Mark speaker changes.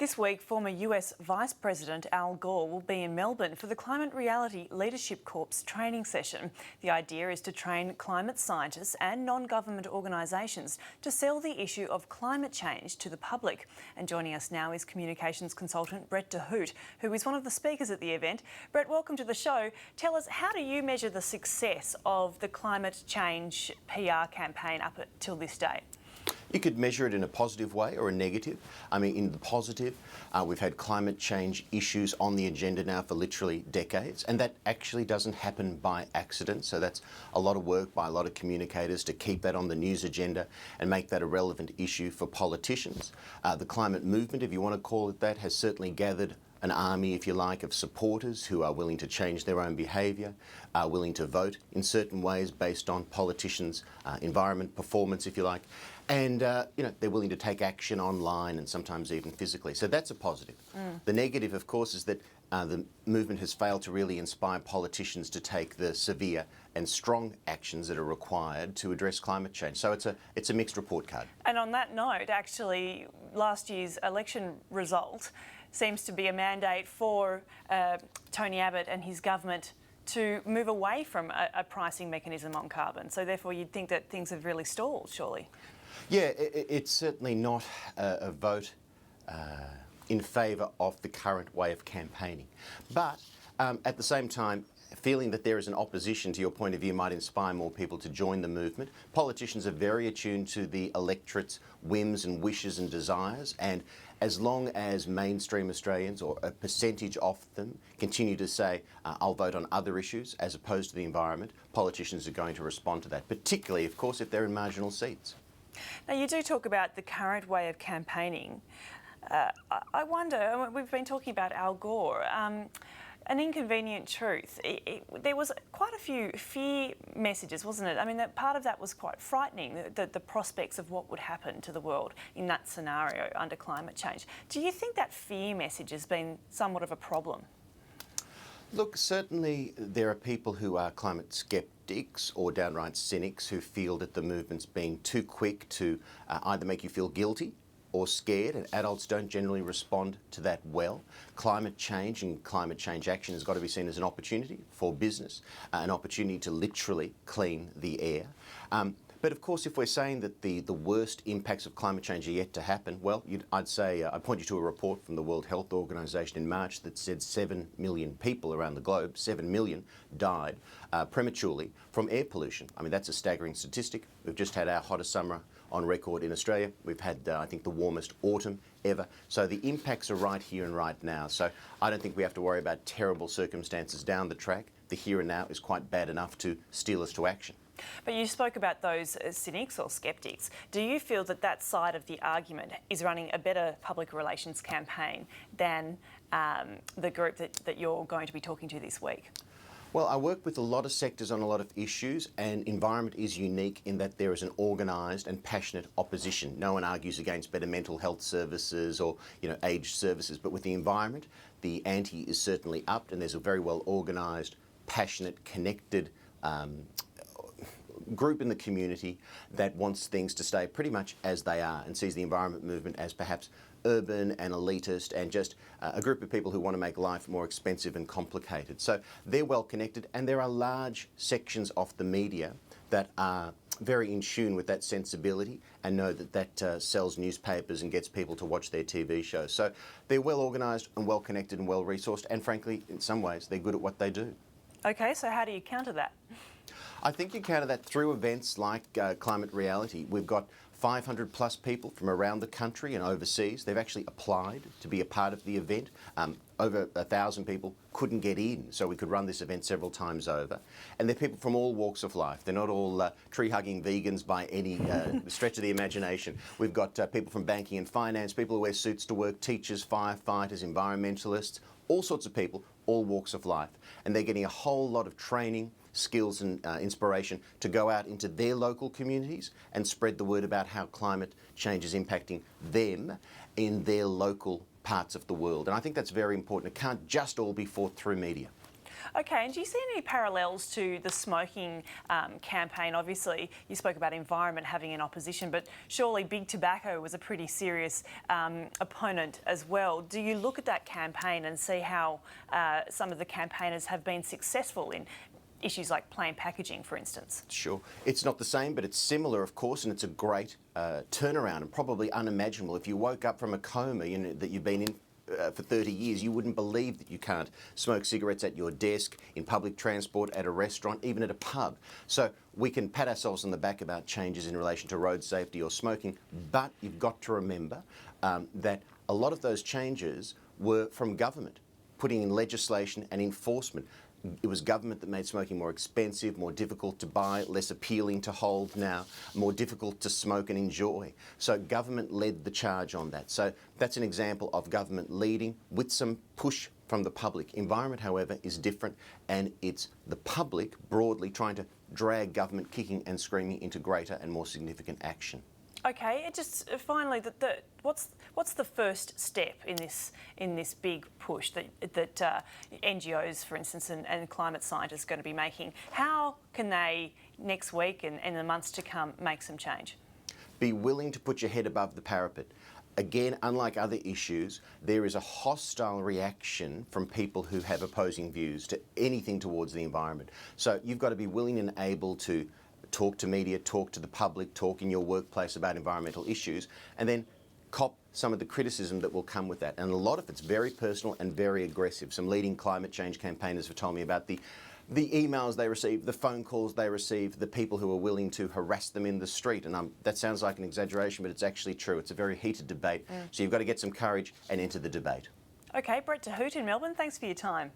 Speaker 1: This week, former US Vice President Al Gore will be in Melbourne for the Climate Reality Leadership Corps training session. The idea is to train climate scientists and non-government organisations to sell the issue of climate change to the public. And joining us now is communications consultant Hoedt of Hootville, who is one of the speakers at the event. Hoedt, welcome to the show. Tell us, how do you measure the success of the climate change PR campaign up until this day?
Speaker 2: You could measure it in a positive way or a negative. I mean, in the positive, we've had climate change issues on the agenda now for literally decades, and that actually doesn't happen by accident. So that's a lot of work by a lot of communicators to keep that on the news agenda and make that a relevant issue for politicians. The climate movement, if you want to call it that, has certainly gathered an army, if you like, of supporters who are willing to change their own behaviour, are willing to vote in certain ways based on politicians' environment performance, if you like, and they're willing to take action online and sometimes even physically. So that's a positive. The negative, of course, is that the movement has failed to really inspire politicians to take the severe and strong actions that are required to address climate change. So it's a mixed report card.
Speaker 1: And on that note, actually, last year's election result seems to be a mandate for Tony Abbott and his government to move away from a pricing mechanism on carbon. So therefore you'd think that things have really stalled, surely.
Speaker 2: Yeah, it's certainly not a vote in favour of the current way of campaigning. But at the same time, feeling that there is an opposition to your point of view might inspire more people to join the movement. Politicians are very attuned to the electorate's whims and wishes and desires, and as long as mainstream Australians, or a percentage of them, continue to say, I'll vote on other issues as opposed to the environment, politicians are going to respond to that, particularly, of course, if they're in marginal seats.
Speaker 1: Now, you do talk about the current way of campaigning. I wonder, we've been talking about Al Gore, an inconvenient truth. There was quite a few fear messages, wasn't it? I mean, that part of that was quite frightening, the prospects of what would happen to the world in that scenario under climate change. Do you think that fear message has been somewhat of a problem?
Speaker 2: Look, certainly there are people who are climate sceptics or downright cynics who feel that the movement's being too quick to either make you feel guilty or scared, and adults don't generally respond to that well. Climate change and climate change action has got to be seen as an opportunity for business, an opportunity to literally clean the air. But of course, if we're saying that the worst impacts of climate change are yet to happen, well, I'd point you to a report from the World Health Organization in March that said 7 million people around the globe, 7 million, died prematurely from air pollution. I mean, that's a staggering statistic. We've just had our hottest summer on record in Australia. We've had, I think, the warmest autumn ever. So the impacts are right here and right now. So I don't think we have to worry about terrible circumstances down the track. The here and now is quite bad enough to steer us to action.
Speaker 1: But you spoke about those cynics or sceptics. Do you feel that that side of the argument is running a better public relations campaign than the group that you're going to be talking to this week?
Speaker 2: Well, I work with a lot of sectors on a lot of issues, and environment is unique in that there is an organised and passionate opposition. No one argues against better mental health services or, aged services, but with the environment, the ante is certainly upped, and there's a very well organised, passionate, connected group in the community that wants things to stay pretty much as they are and sees the environment movement as perhaps urban and elitist and just a group of people who want to make life more expensive and complicated. So they're well connected, and there are large sections of the media that are very in tune with that sensibility and know that that sells newspapers and gets people to watch their TV shows. So they're well organised and well connected and well resourced, and frankly, in some ways, they're good at what they do.
Speaker 1: Okay, so how do you counter that?
Speaker 2: I think you counter that through events like Climate Reality. We've got 500 plus people from around the country and overseas. They've actually applied to be a part of the event. Over 1,000 people couldn't get in, so we could run this event several times over. And they're people from all walks of life. They're not all tree-hugging vegans by any stretch of the imagination. We've got people from banking and finance, people who wear suits to work, teachers, firefighters, environmentalists, all sorts of people, all walks of life. And they're getting a whole lot of training, skills and inspiration to go out into their local communities and spread the word about how climate change is impacting them in their local parts of the world. And I think that's very important. It can't just all be fought through media.
Speaker 1: Okay, and do you see any parallels to the smoking campaign? Obviously, you spoke about environment having an opposition, but surely big tobacco was a pretty serious opponent as well. Do you look at that campaign and see how some of the campaigners have been successful in issues like plain packaging, for instance?
Speaker 2: Sure. It's not the same, but it's similar, of course, and it's a great turnaround and probably unimaginable. If you woke up from a coma that you've been in for 30 years, you wouldn't believe that you can't smoke cigarettes at your desk, in public transport, at a restaurant, even at a pub. So we can pat ourselves on the back about changes in relation to road safety or smoking, but you've got to remember that a lot of those changes were from government, putting in legislation and enforcement. It was government that made smoking more expensive, more difficult to buy, less appealing to hold now, more difficult to smoke and enjoy. So government led the charge on that. So that's an example of government leading with some push from the public. Environment, however, is different, and it's the public broadly trying to drag government kicking and screaming into greater and more significant action.
Speaker 1: Okay, and just finally, what's the first step in this big push that NGOs, for instance, and climate scientists are going to be making? How can they next week and in the months to come make some change?
Speaker 2: Be willing to put your head above the parapet. Again, unlike other issues, there is a hostile reaction from people who have opposing views to anything towards the environment. So you've got to be willing and able to talk to media, talk to the public, talk in your workplace about environmental issues, and then cop some of the criticism that will come with that. And a lot of it's very personal and very aggressive. Some leading climate change campaigners have told me about the emails they receive, the phone calls they receive, the people who are willing to harass them in the street. And that sounds like an exaggeration, but it's actually true. It's a very heated debate. So you've got to get some courage and enter the debate.
Speaker 1: Okay, Brett Hoedt in Melbourne, thanks for your time.